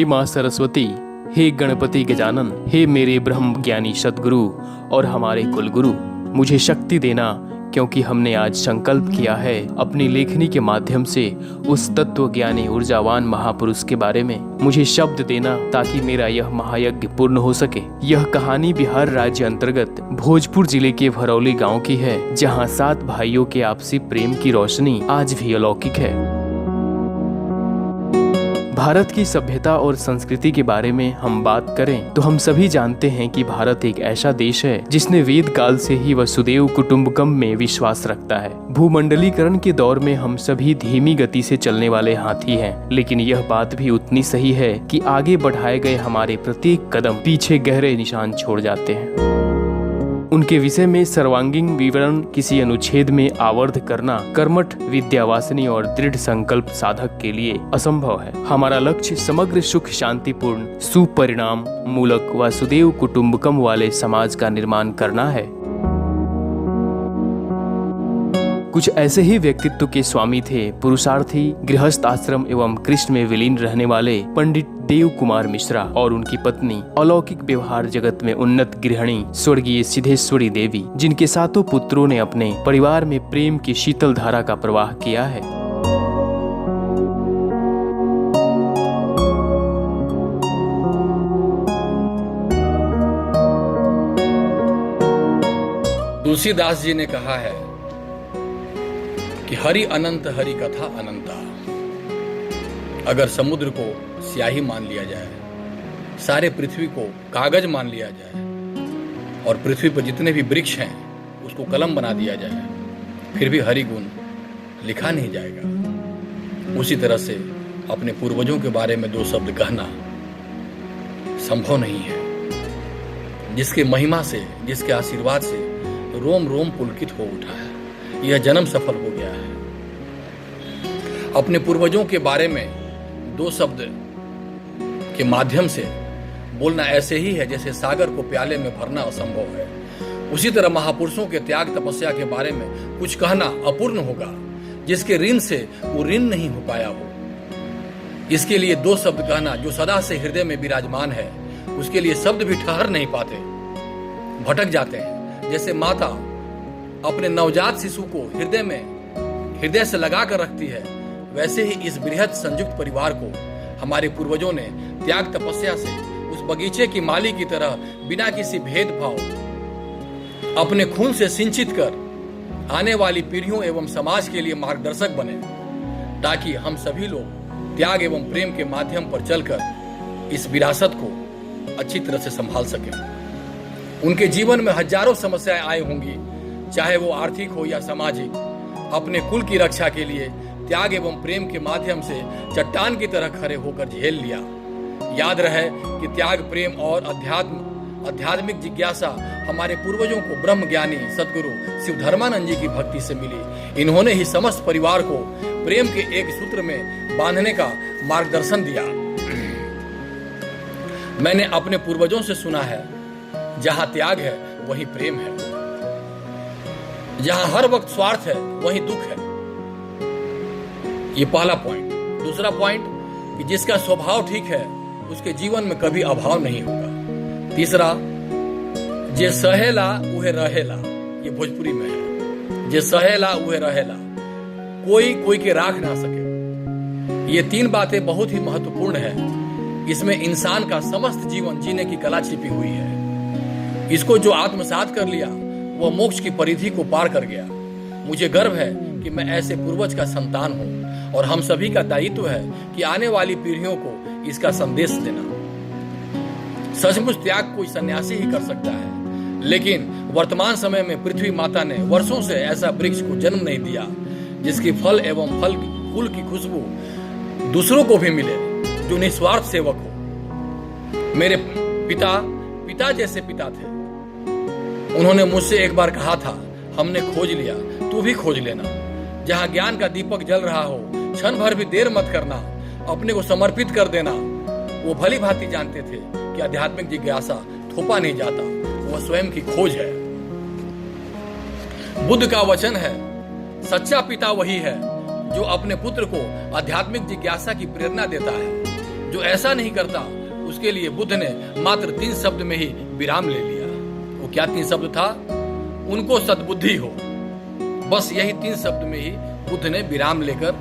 हे माँ सरस्वती, हे गणपति गजानन, हे मेरे ब्रह्म ज्ञानी सद्गुरु और हमारे कुलगुरु, मुझे शक्ति देना, क्योंकि हमने आज संकल्प किया है अपनी लेखनी के माध्यम से उस तत्व ज्ञानी ऊर्जावान महापुरुष के बारे में। मुझे शब्द देना ताकि मेरा यह महायज्ञ पूर्ण हो सके। यह कहानी बिहार राज्य अंतर्गत भोजपुर जिले के भरौली गांव की है, जहां 7 भाइयों के आपसी प्रेम की रोशनी आज भी अलौकिक है। भारत की सभ्यता और संस्कृति के बारे में हम बात करें तो हम सभी जानते हैं कि भारत एक ऐसा देश है जिसने वेद काल से ही वसुदेव कुटुंबकम में विश्वास रखता है। भूमंडलीकरण के दौर में हम सभी धीमी गति से चलने वाले हाथी हैं, लेकिन यह बात भी उतनी सही है कि आगे बढ़ाए गए हमारे प्रत्येक कदम पीछे गहरे निशान छोड़ जाते हैं। उनके विषय में सर्वांगीण विवरण किसी अनुच्छेद में आवर्ध करना कर्मठ, विद्यावासिनी और दृढ़ संकल्प साधक के लिए असंभव है। हमारा लक्ष्य समग्र सुख, शांतिपूर्ण, सुपरिणाम मूलक वसुदेव कुटुंबकम वाले समाज का निर्माण करना है। कुछ ऐसे ही व्यक्तित्व के स्वामी थे पुरुषार्थी, गृहस्थ आश्रम एवं कृष्ण में विलीन रहने वाले पंडित देव कुमार मिश्रा और उनकी पत्नी, अलौकिक व्यवहार जगत में उन्नत गृहिणी स्वर्गीय सिद्धेश्वरी देवी, जिनके 7 पुत्रों ने अपने परिवार में प्रेम की शीतल धारा का प्रवाह किया है। तुलसीदास जी ने कहा है कि हरि अनंत, हरि कथा अनंता। अगर समुद्र को स्याही मान लिया जाए, सारे पृथ्वी को कागज मान लिया जाए और पृथ्वी पर जितने भी वृक्ष हैं उसको कलम बना दिया जाए, फिर भी हरि गुण लिखा नहीं जाएगा। उसी तरह से अपने पूर्वजों के बारे में 2 शब्द कहना संभव नहीं है। जिसके महिमा से, जिसके आशीर्वाद से रोम रोम पुलकित हो उठा है, यह जन्म सफल हो गया है। अपने पूर्वजों के बारे में 2 शब्द के माध्यम से बोलना ऐसे ही है जैसे सागर को प्याले में भरना असंभव है। उसी तरह महापुरुषों के त्याग तपस्या के बारे में कुछ कहना अपूर्ण होगा, जिसके ऋण से वो ऋण नहीं हो पाया हो। इसके लिए 2 शब्द कहना जो सदा से हृदय में विराजमान है, उसके लिए शब्द भी ठहर नहीं पाते, भटक जाते हैं। जैसे माता अपने नवजात शिशु को हृदय से लगा कर रखती है, वैसे ही इस बृहद संयुक्त परिवार को हमारे पूर्वजों ने त्याग तपस्या से उस बगीचे की माली की तरह बिना किसी भेदभाव अपने खून से सिंचित कर आने वाली पीढ़ियों एवं समाज के लिए मार्गदर्शक बने, ताकि हम सभी लोग त्याग एवं प्रेम के माध्यम पर चलकर इस विरासत को अच्छी तरह से संभाल सकें। उनके जीवन में हजारों समस्याएं आई होंगी, चाहे वो आर्थिक हो या सामाजिक। अपने कुल की रक्षा के लिए त्याग एवं प्रेम के माध्यम से चट्टान की तरह खड़े होकर झेल लिया। याद रहे कि त्याग, प्रेम और आध्यात्मिक जिज्ञासा हमारे पूर्वजों को ब्रह्म ज्ञानी सद्गुरु शिव धर्मानंद जी की भक्ति से मिली। इन्होंने ही समस्त परिवार को प्रेम के एक सूत्र में बांधने का मार्गदर्शन दिया। मैंने अपने पूर्वजों से सुना है, जहां त्याग है वहीं प्रेम है, जहां हर वक्त स्वार्थ है वहीं दुख है। ये पहला पॉइंट। दूसरा पॉइंट कि जिसका स्वभाव ठीक है उसके जीवन में कभी अभाव नहीं होगा। तीसरा, जे सहेला उहे रहेला, ये भोजपुरी में है, जे सहेला उहे रहेला, कोई के राख ना सके। ये 3 बातें बहुत ही महत्वपूर्ण है। इसमें इंसान का समस्त जीवन जीने की कला छिपी हुई है। इसको जो आत्मसात कर लिया वह मोक्ष की परिधि को पार कर गया। मुझे गर्व है कि मैं ऐसे पूर्वज का संतान हूँ और हम सभी का दायित्व है कि आने वाली पीढ़ियों को इसका संदेश देना। सचमुच त्याग कोई सन्यासी ही कर सकता है, लेकिन वर्तमान समय में पृथ्वी माता ने वर्षों से ऐसा वृक्ष को जन्म नहीं दिया जिसकी फल एवं फूल की खुशबू दूसरों को भी मिले, जो निस्वार्थ सेवक हो। मेरे पिता जैसे पिता थे। उन्होंने मुझसे एक बार कहा था, हमने खोज लिया, तू भी खोज लेना। जहां ज्ञान का दीपक जल रहा हो, क्षण भर भी देर मत करना, अपने को समर्पित कर देना। वो भली भांति जानते थे कि आध्यात्मिक जिज्ञासा थोपा नहीं जाता, वह स्वयं की खोज है। बुद्ध का वचन है, सच्चा पिता वही है जो अपने पुत्र को आध्यात्मिक जिज्ञासा की प्रेरणा देता है, जो ऐसा नहीं करता उसके लिए बुद्ध ने मात्र 3 शब्द में ही विराम ले लिया। वो क्या 3 शब्द था? उनको सद्बुद्धि हो। बस यही 3 शब्द में ही बुद्ध ने विराम लेकर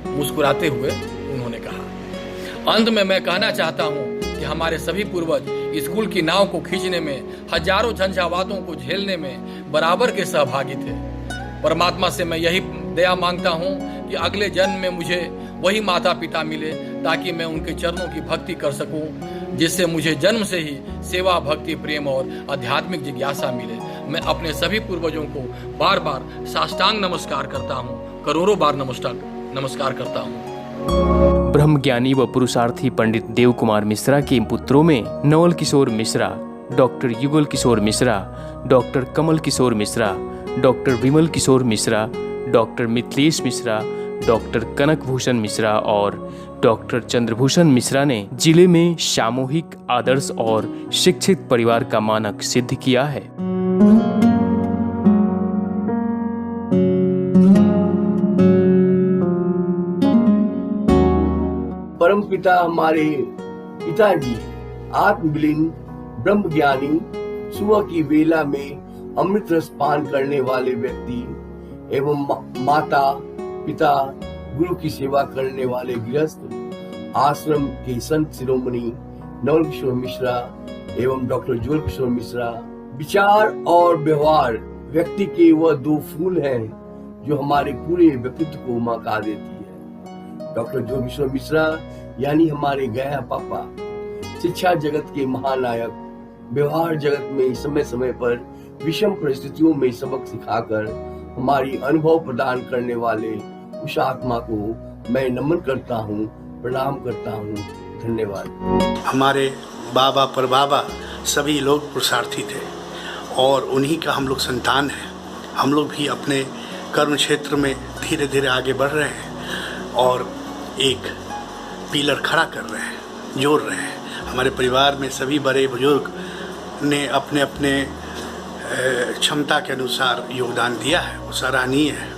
मुस्कुराते हुए उन्होंने कहा। अंत में मैं कहना चाहता हूं कि हमारे सभी पूर्वज स्कूल की नाव को खींचने में, हजारों झंझावातों को झेलने में बराबर के सहभागी थे। परमात्मा से मैं यही दया मांगता हूं कि अगले जन्म में मुझे वही माता पिता मिले ताकि मैं उनके चरणों की भक्ति कर सकूं, जिससे मुझे जन्म से ही सेवा, भक्ति, प्रेम और आध्यात्मिक जिज्ञासा मिले। मैं अपने सभी पूर्वजों को बार बार साष्टांग नमस्कार करता हूं, करोड़ों बार नमस्कार करता हूं। ब्रह्मज्ञानी व पुरुषार्थी पंडित देव कुमार मिश्रा के पुत्रों में Naval Kishore Mishra, doctor Yugal Kishore Mishra, doctor Kamal Kishore Mishra, doctor विमल किशोर मिश्रा, डॉक्टर मिथिलेश मिश्रा, डॉक्टर कनक भूषण मिश्रा और डॉक्टर चंद्रभूषण मिश्रा ने जिले में सामूहिक, आदर्श और शिक्षित परिवार का मानक सिद्ध किया है। परम पिता हमारे पिताजी आत्मविलीन ब्रह्मज्ञानी, सुबह की वेला में अमृत रस पान करने वाले व्यक्ति एवं माता पिता गुरु की सेवा करने वाले गृहस्थ, आश्रम के संत शिरोमणि नवल किशोर मिश्रा एवं डॉक्टर जुगल किशोर मिश्रा। विचार और व्यवहार व्यक्ति के वह 2 फूल हैं जो हमारे पूरे व्यक्तित्व को मका देती है। डॉक्टर जुगल किशोर मिश्रा यानी हमारे गया पापा, शिक्षा जगत के महानायक, व्यवहार जगत में समय समय पर विषम परिस्थितियों में सबक सिखाकर हमारी अनुभव प्रदान करने वाले उस आत्मा को मैं नमन करता हूँ, प्रणाम करता हूँ। धन्यवाद। हमारे बाबा परबाबा सभी लोग पुरुषार्थी थे और उन्हीं का हम लोग संतान हैं। हम लोग भी अपने कर्म क्षेत्र में धीरे धीरे आगे बढ़ रहे हैं और एक पिलर खड़ा कर रहे हैं, जोड़ रहे हैं। हमारे परिवार में सभी बड़े बुजुर्ग ने अपने अपने क्षमता के अनुसार योगदान दिया है, वो सराहनीय है।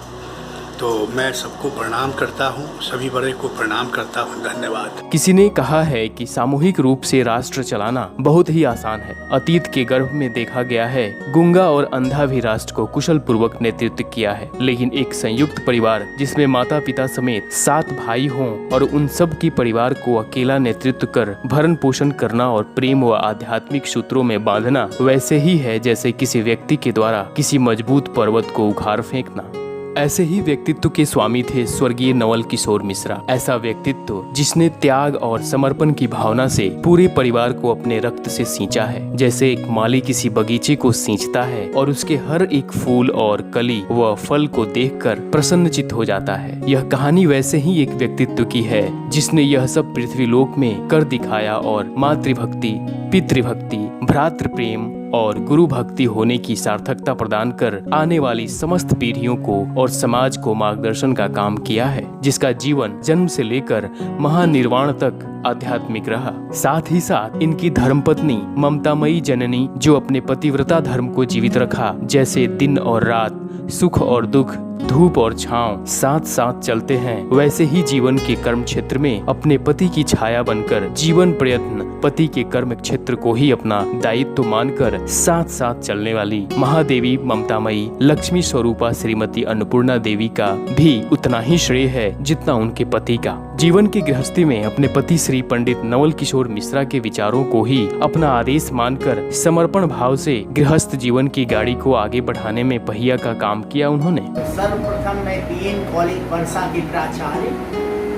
तो मैं सबको प्रणाम करता हूँ, सभी बड़े को प्रणाम करता हूँ। धन्यवाद। किसी ने कहा है कि सामूहिक रूप से राष्ट्र चलाना बहुत ही आसान है। अतीत के गर्भ में देखा गया है, गूंगा और अंधा भी राष्ट्र को कुशल पूर्वक नेतृत्व किया है, लेकिन एक संयुक्त परिवार जिसमें माता पिता समेत 7 भाई हों और उन सब की परिवार को अकेला नेतृत्व कर भरण पोषण करना और प्रेम व आध्यात्मिक सूत्रों में बांधना वैसे ही है जैसे किसी व्यक्ति के द्वारा किसी मजबूत पर्वत को उखाड़ फेंकना। ऐसे ही व्यक्तित्व के स्वामी थे स्वर्गीय नवल किशोर मिश्रा। ऐसा व्यक्तित्व जिसने त्याग और समर्पण की भावना से पूरे परिवार को अपने रक्त से सींचा है, जैसे एक माली किसी बगीचे को सींचता है और उसके हर एक फूल और कली व फल को देखकर प्रसन्नचित्त हो जाता है। यह कहानी वैसे ही एक व्यक्तित्व की है जिसने यह सब पृथ्वीलोक में कर दिखाया और मातृभक्ति, पितृभक्ति, भ्रातृ प्रेम और गुरु भक्ति होने की सार्थकता प्रदान कर आने वाली समस्त पीढ़ियों को और समाज को मार्गदर्शन का काम किया है, जिसका जीवन जन्म से लेकर महानिर्वाण तक आध्यात्मिक रहा। साथ ही साथ इनकी धर्मपत्नी ममतामयी जननी, जो अपने पतिव्रता धर्म को जीवित रखा, जैसे दिन और रात, सुख और दुख, धूप और छांव साथ साथ चलते हैं, वैसे ही जीवन के कर्म क्षेत्र में अपने पति की छाया बनकर जीवन प्रयत्न पति के कर्म क्षेत्र को ही अपना दायित्व मानकर साथ साथ चलने वाली महादेवी ममतामयी लक्ष्मी स्वरूपा श्रीमती अन्नपूर्णा देवी का भी उतना ही श्रेय है जितना उनके पति का। जीवन की गृहस्थी में अपने पति श्री पंडित नवल किशोर मिश्रा के विचारों को ही अपना आदेश मानकर समर्पण भाव से गृहस्थ जीवन की गाड़ी को आगे बढ़ाने में पहिया का काम किया उन्होंने। सर्वप्रथम मैं बीएन कॉलेज परसा के प्राचार्य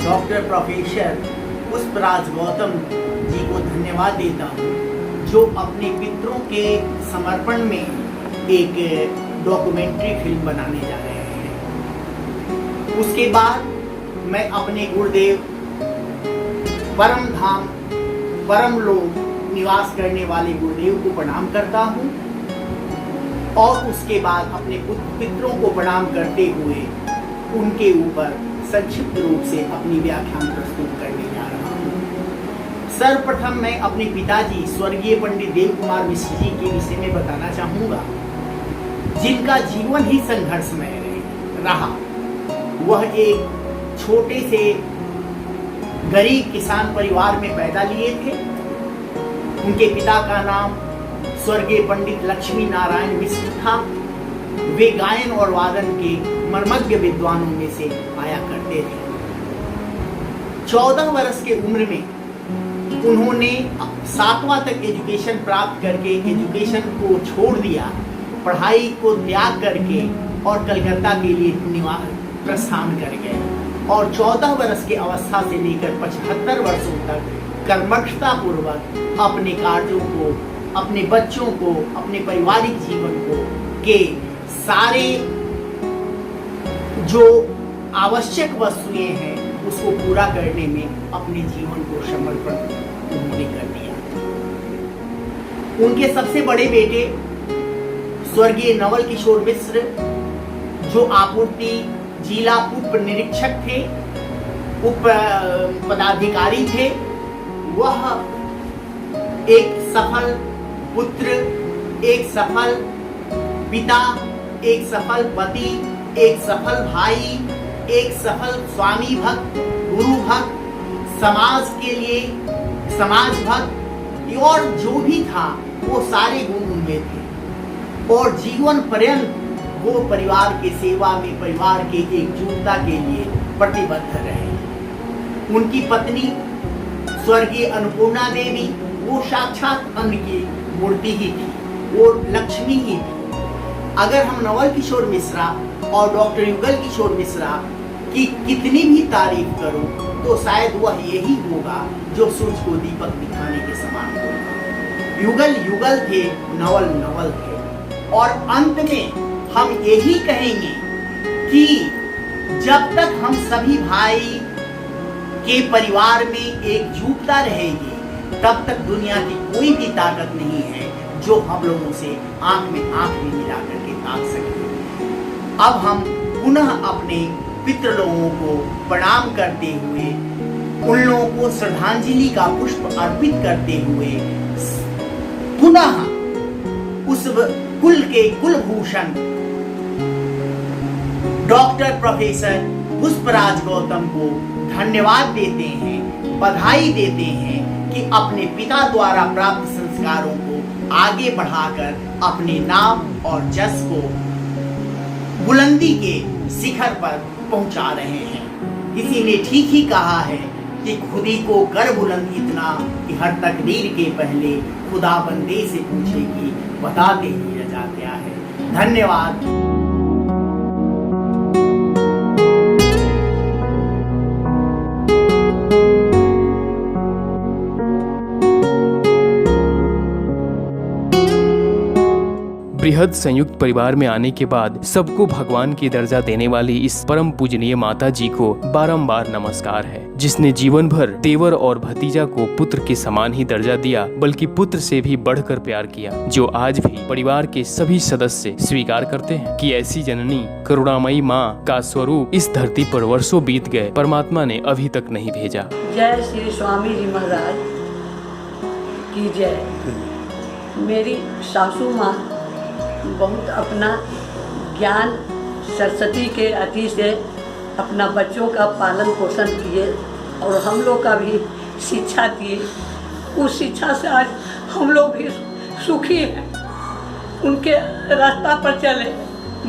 डॉक्टर प्रोफेसर पुष्पराज गौतम जी को धन्यवाद देता हूँ, जो अपने पितरों के समर्पण में एक डॉक्यूमेंट्री फिल्म बनाने जा रहे हैं। उसके बाद मैं अपने गुरुदेव परम धाम परम लोक निवास करने वाले गुरुदेव को प्रणाम करता हूँ और उसके बाद अपने पितरों को प्रणाम करते हुए उनके ऊपर संक्षिप्त रूप से अपनी व्याख्यान प्रस्तुत करने जा रहा हूँ। सर्वप्रथम मैं अपने पिताजी स्वर्गीय पंडित देव कुमार मिश्र जी के विषय में बताना चाहूँगा, जिनका जीवन ही संघर्षमय रहा। वह एक छोटे से गरीब किसान परिवार में पैदा लिए थे। उनके पिता का नाम स्वर्गीय पंडित लक्ष्मी नारायण मिश्र था। वे गायन और वादन के मर्मज्ञ विद्वानों में से आया करते थे। 14 वर्ष के उम्र में उन्होंने 7वां तक एजुकेशन प्राप्त करके एजुकेशन को छोड़ दिया, पढ़ाई को त्याग करके और कलकत्ता के लिए प्रस्थान कर गए और 14 वर्ष की अवस्था से लेकर 75 वर्षों तक कर्मठता पूर्वक अपने कार्यों को, अपने बच्चों को, अपने पारिवारिक जीवन को के सारे जो आवश्यक वस्तुएं हैं उसको पूरा करने में अपने जीवन को समर्पण उन्होंने कर दिया। उनके सबसे बड़े बेटे स्वर्गीय नवल किशोर मिश्र, जो आपूर्ति जिला उप निरीक्षक थे, उप पदाधिकारी थे, वह एक सफल पुत्र, एक सफल पिता, एक सफल पति, एक सफल भाई, एक सफल स्वामी भक्त, गुरु भक्त, समाज के लिए समाज भक्त और जो भी था वो सारे गुण उनमें थे और जीवन पर्यंत वो परिवार के सेवा में, परिवार के एकजुटता के लिए प्रतिबद्ध रहे। उनकी पत्नी स्वर्गीय अन्नपूर्णा देवी, वो साक्षात अन्न की मूर्ति ही थी, वो लक्ष्मी ही थी। अगर हम नवल किशोर मिश्रा और डॉक्टर युगल किशोर मिश्रा की कितनी भी तारीफ करो तो शायद वह यही होगा जो सूरज को दीपक दिखाने के समान होगा। युगल युगल थे, नवल नवल थे और अंत में हम यही कहेंगे कि जब तक हम सभी भाई के परिवार में एकजुटता रहेगी तब तक दुनिया की कोई भी ताकत नहीं है जो हम लोगों से आंख में आंख भी मिला करके ताक सके। अब हम पुनः अपने पितृ लोगों को प्रणाम करते हुए, उन लोगों को श्रद्धांजलि का पुष्प अर्पित करते हुए पुनः उस कुल के कुलभूषण डॉक्टर प्रोफेसर पुष्पराज गौतम को धन्यवाद देते हैं, बधाई देते हैं कि अपने पिता द्वारा प्राप्त संस्कारों को आगे बढ़ाकर अपने नाम और जस को बुलंदी के शिखर पर पहुंचा रहे हैं। किसी ने ठीक ही कहा है कि खुदी को कर बुलंद इतना कि हर तकदीर के पहले खुदा बंदे से पूछे कि बता दे दिया जा क्या है। धन्यवाद। बृहद संयुक्त परिवार में आने के बाद सबको भगवान की दर्जा देने वाली इस परम पूजनीय माता जी को बारंबार नमस्कार है, जिसने जीवन भर देवर और भतीजा को पुत्र के समान ही दर्जा दिया, बल्कि पुत्र से भी बढ़कर प्यार किया, जो आज भी परिवार के सभी सदस्य स्वीकार करते हैं कि ऐसी जननी करुणामयी माँ का स्वरूप इस धरती पर वर्षों बीत गए, परमात्मा ने अभी तक नहीं भेजा। जय श्री स्वामी जी महाराज की जय। मेरी सासू माँ बहुत अपना ज्ञान सरस्वती के अति से अपना बच्चों का पालन पोषण किए और हम लोग का भी शिक्षा दिए। उस शिक्षा से आज हम लोग भी सुखी हैं, उनके रास्ता पर चले।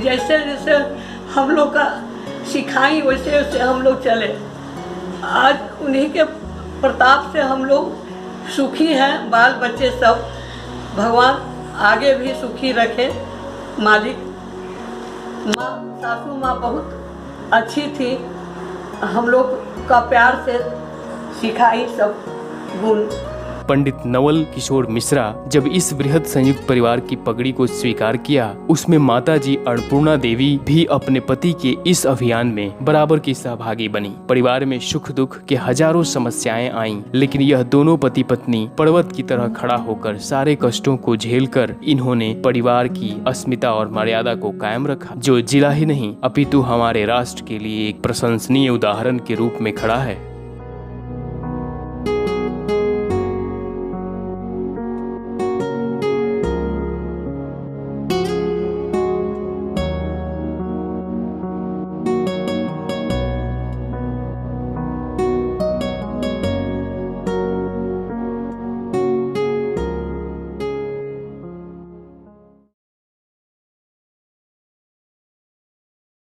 जैसे जैसे हम लोग का सिखाई वैसे वैसे हम लोग चले। आज उन्हीं के प्रताप से हम लोग सुखी हैं, बाल बच्चे सब। भगवान आगे भी सुखी रखे मालिक। माँ सासू माँ बहुत अच्छी थी, हम लोग का प्यार से सिखाई सब गुण। पंडित नवल किशोर मिश्रा जब इस बृहद संयुक्त परिवार की पगड़ी को स्वीकार किया, उसमें माताजी अन्नपूर्णा देवी भी अपने पति के इस अभियान में बराबर की सहभागी बनी। परिवार में सुख दुख के हजारों समस्याएं आईं, लेकिन यह दोनों पति पत्नी पर्वत की तरह खड़ा होकर सारे कष्टों को झेलकर इन्होंने परिवार की अस्मिता और मर्यादा को कायम रखा, जो जिला ही नहीं अपितु हमारे राष्ट्र के लिए एक प्रशंसनीय उदाहरण के रूप में खड़ा है।